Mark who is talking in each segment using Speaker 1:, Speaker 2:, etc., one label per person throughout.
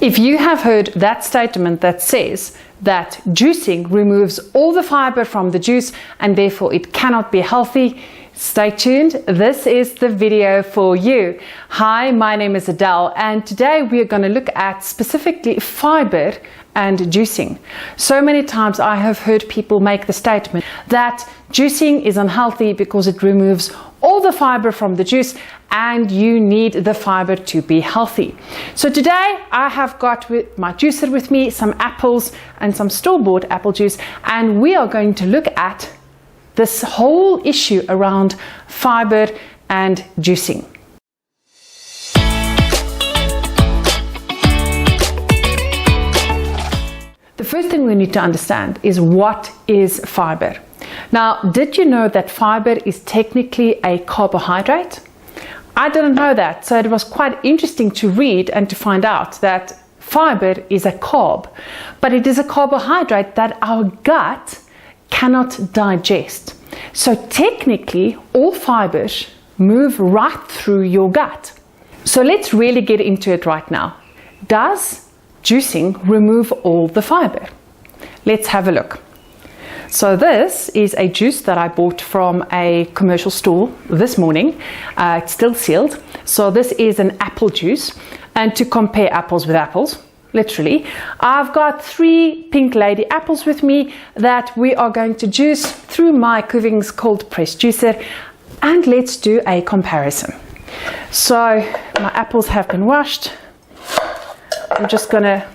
Speaker 1: If you have heard that statement that says that juicing removes all the fiber from the juice and therefore it cannot be healthy, stay tuned. This is the video for you. Hi, my name is Adele, and today we are going to look at specifically fiber and juicing. So many times I have heard people make the statement that juicing is unhealthy because it removes all the fiber from the juice and you need the fiber to be healthy. So today I have got with my juicer with me some apples and some store-bought apple juice, and we are going to look at this whole issue around fiber and juicing. The first thing we need to understand is what is fiber. Now, did you know that fiber is technically a carbohydrate? I didn't know that, so it was quite interesting to read and to find out that fiber is a carb, but it is a carbohydrate that our gut cannot digest. So technically, all fibers move right through your gut. So let's really get into it right now. Does juicing remove all the fiber? Let's have a look. So this is a juice that I bought from a commercial store this morning. It's still sealed. So this is an apple juice, and to compare apples with apples, literally, I've got 3 pink lady apples with me that we are going to juice through my Kuvings cold press juicer, and let's do a comparison. So my apples have been washed. I'm just going to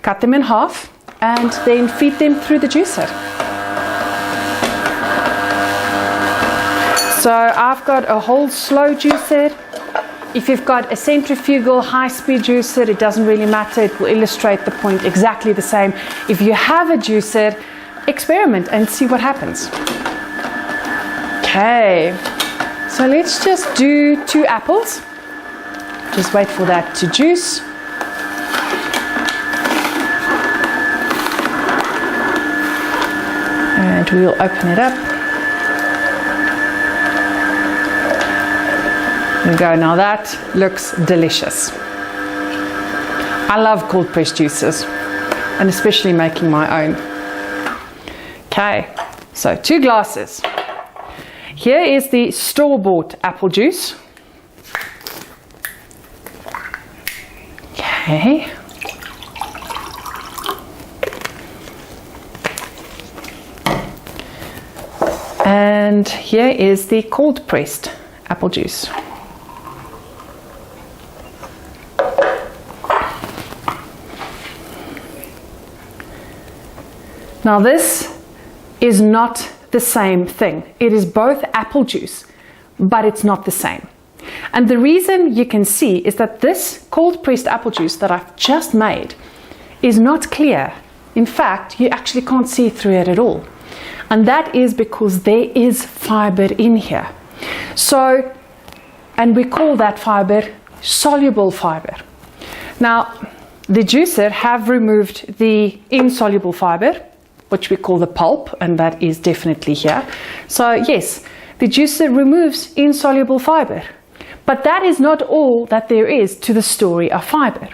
Speaker 1: cut them in half and then feed them through the juicer. So I've got a whole slow juicer. If you've got a centrifugal high-speed juicer, it doesn't really matter. It will illustrate the point exactly the same. If you have a juicer, experiment and see what happens. Okay, so let's just do 2 apples. Just wait for that to juice. And we'll open it up. There we go. Now that looks delicious. I love cold press juices, and especially making my own. Okay, so 2 glasses. Here is the store-bought apple juice. Okay. And here is the cold pressed apple juice. Now this is not the same thing. It is both apple juice, but it's not the same. And the reason you can see is that this cold pressed apple juice that I've just made is not clear. In fact, you actually can't see through it at all. And that is because there is fiber in here. So, and we call that fiber soluble fiber. Now, the juicer have removed the insoluble fiber, which we call the pulp, and that is definitely here. So yes, the juicer removes insoluble fiber, but that is not all that there is to the story of fiber.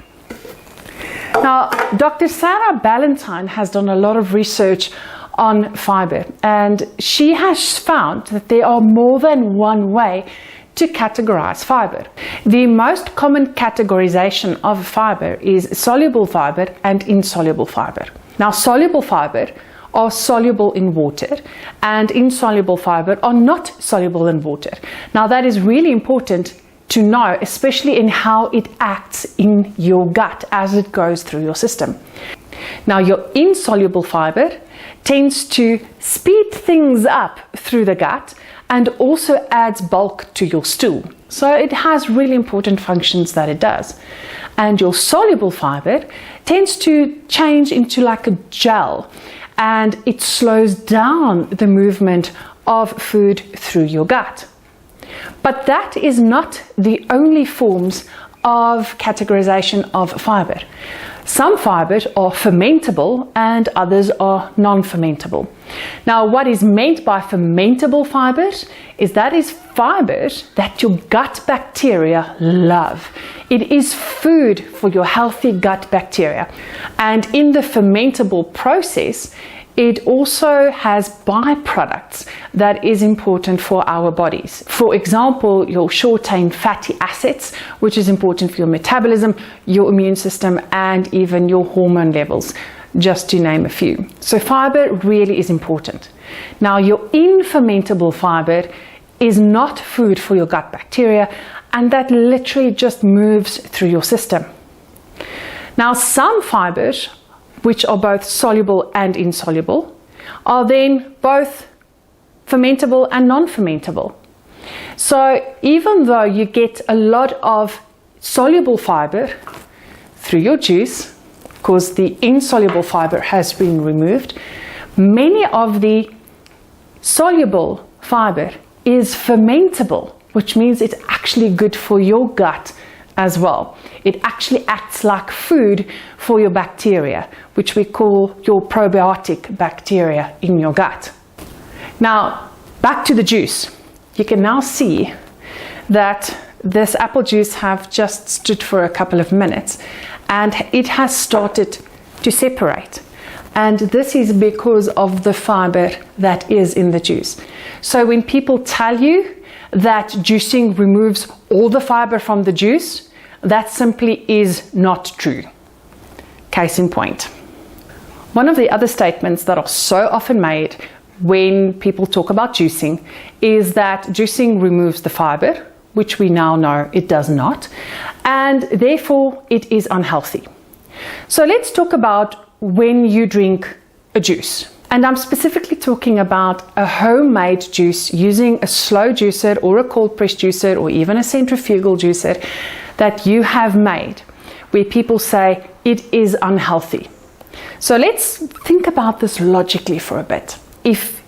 Speaker 1: Now, Dr. Sarah Ballantyne has done a lot of research on fiber, and she has found that there are more than one way to categorize fiber. The most common categorization of fiber is soluble fiber and insoluble fiber. Now, soluble fiber are soluble in water, and insoluble fiber are not soluble in water. Now, that is really important to know, especially in how it acts in your gut as it goes through your system. Now, your insoluble fiber tends to speed things up through the gut and also adds bulk to your stool. So it has really important functions that it does. And your soluble fiber tends to change into like a gel, and it slows down the movement of food through your gut. But that is not the only forms of categorization of fiber. Some fibers are fermentable and others are non-fermentable. Now, what is meant by fermentable fibers is fibers that your gut bacteria love. It is food for your healthy gut bacteria. And in the fermentable process, it also has byproducts that is important for our bodies. For example, your short-chain fatty acids, which is important for your metabolism, your immune system, and even your hormone levels, just to name a few. So fiber really is important. Now, your infermentable fiber is not food for your gut bacteria, and that literally just moves through your system. Now, some fibers, which are both soluble and insoluble, are then both fermentable and non-fermentable. So even though you get a lot of soluble fiber through your juice, because the insoluble fiber has been removed, many of the soluble fiber is fermentable, which means it's actually good for your gut as well. It actually acts like food for your bacteria, which we call your probiotic bacteria in your gut. Now, back to the juice. You can now see that this apple juice have just stood for a couple of minutes and it has started to separate. And this is because of the fiber that is in the juice. So when people tell you that juicing removes all the fiber from the juice, that simply is not true. Case in point. One of the other statements that are so often made when people talk about juicing is that juicing removes the fiber, which we now know it does not, and therefore it is unhealthy. So let's talk about when you drink a juice. And I'm specifically talking about a homemade juice using a slow juicer or a cold press juicer or even a centrifugal juicer that you have made, where people say it is unhealthy. So let's think about this logically for a bit. If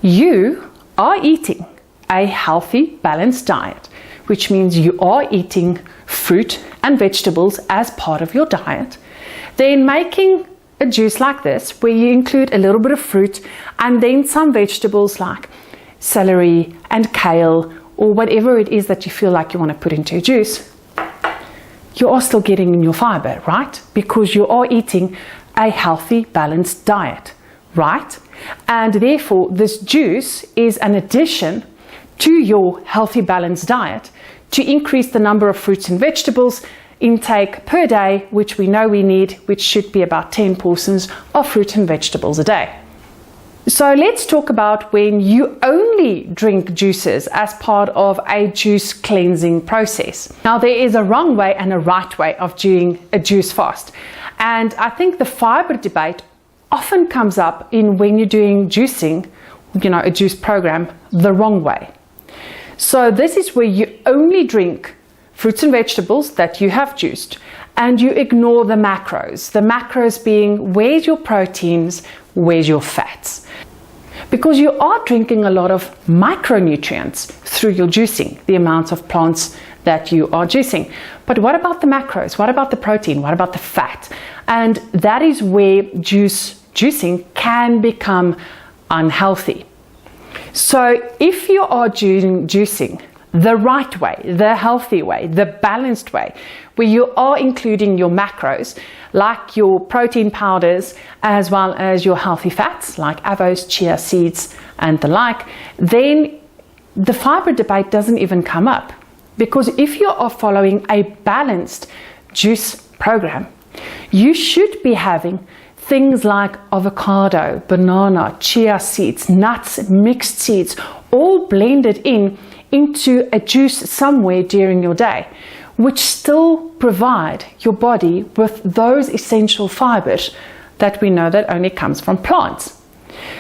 Speaker 1: you are eating a healthy, balanced diet, which means you are eating fruit and vegetables as part of your diet, then making a juice like this, where you include a little bit of fruit and then some vegetables like celery and kale or whatever it is that you feel like you want to put into a juice, you are still getting in your fiber, right? Because you are eating a healthy, balanced diet, right? And therefore, this juice is an addition to your healthy, balanced diet to increase the number of fruits and vegetables intake per day, which we know we need, which should be about 10 portions of fruit and vegetables a day. So let's talk about when you only drink juices as part of a juice cleansing process. Now, there is a wrong way and a right way of doing a juice fast. And I think the fiber debate often comes up in when you're doing juicing, a juice program, the wrong way. So this is where you only drink fruits and vegetables that you have juiced, and you ignore the macros. The macros being, where's your proteins, where's your fats? Because you are drinking a lot of micronutrients through your juicing, the amounts of plants that you are juicing. But what about the macros? What about the protein? What about the fat? And that is where juicing can become unhealthy. So if you are doing juicing the right way, the healthy way, the balanced way, where you are including your macros, like your protein powders, as well as your healthy fats, like avos, chia seeds, and the like, then the fiber debate doesn't even come up. Because if you are following a balanced juice program, you should be having things like avocado, banana, chia seeds, nuts, mixed seeds, all blended into a juice somewhere during your day, which still provide your body with those essential fibers that we know that only comes from plants.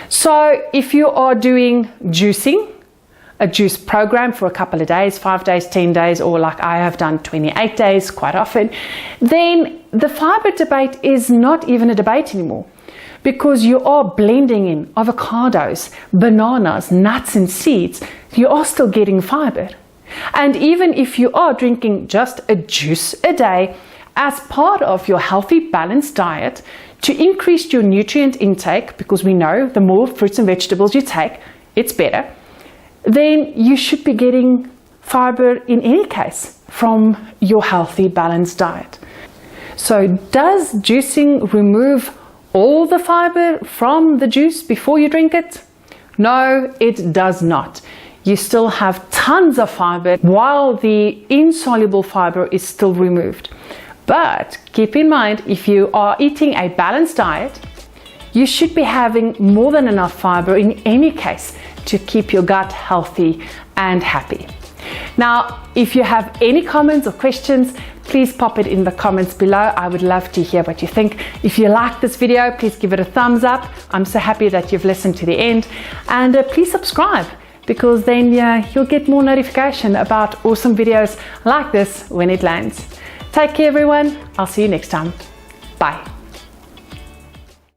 Speaker 1: So if you are doing juicing, a juice program for a couple of days, 5 days, 10 days, or like I have done 28 days quite often, then the fiber debate is not even a debate anymore, because you are blending in avocados, bananas, nuts and seeds. You are still getting fiber. And even if you are drinking just a juice a day as part of your healthy, balanced diet to increase your nutrient intake, because we know the more fruits and vegetables you take, it's better, then you should be getting fiber in any case from your healthy, balanced diet. So does juicing remove all the fiber from the juice before you drink it? No, it does not. You still have tons of fiber while the insoluble fiber is still removed. But keep in mind, if you are eating a balanced diet, you should be having more than enough fiber in any case to keep your gut healthy and happy. Now, if you have any comments or questions, please pop it in the comments below. I would love to hear what you think. If you like this video, please give it a thumbs up. I'm so happy that you've listened to the end. And please subscribe, because then you'll get more notification about awesome videos like this when it lands. Take care, everyone. I'll see you next time. Bye.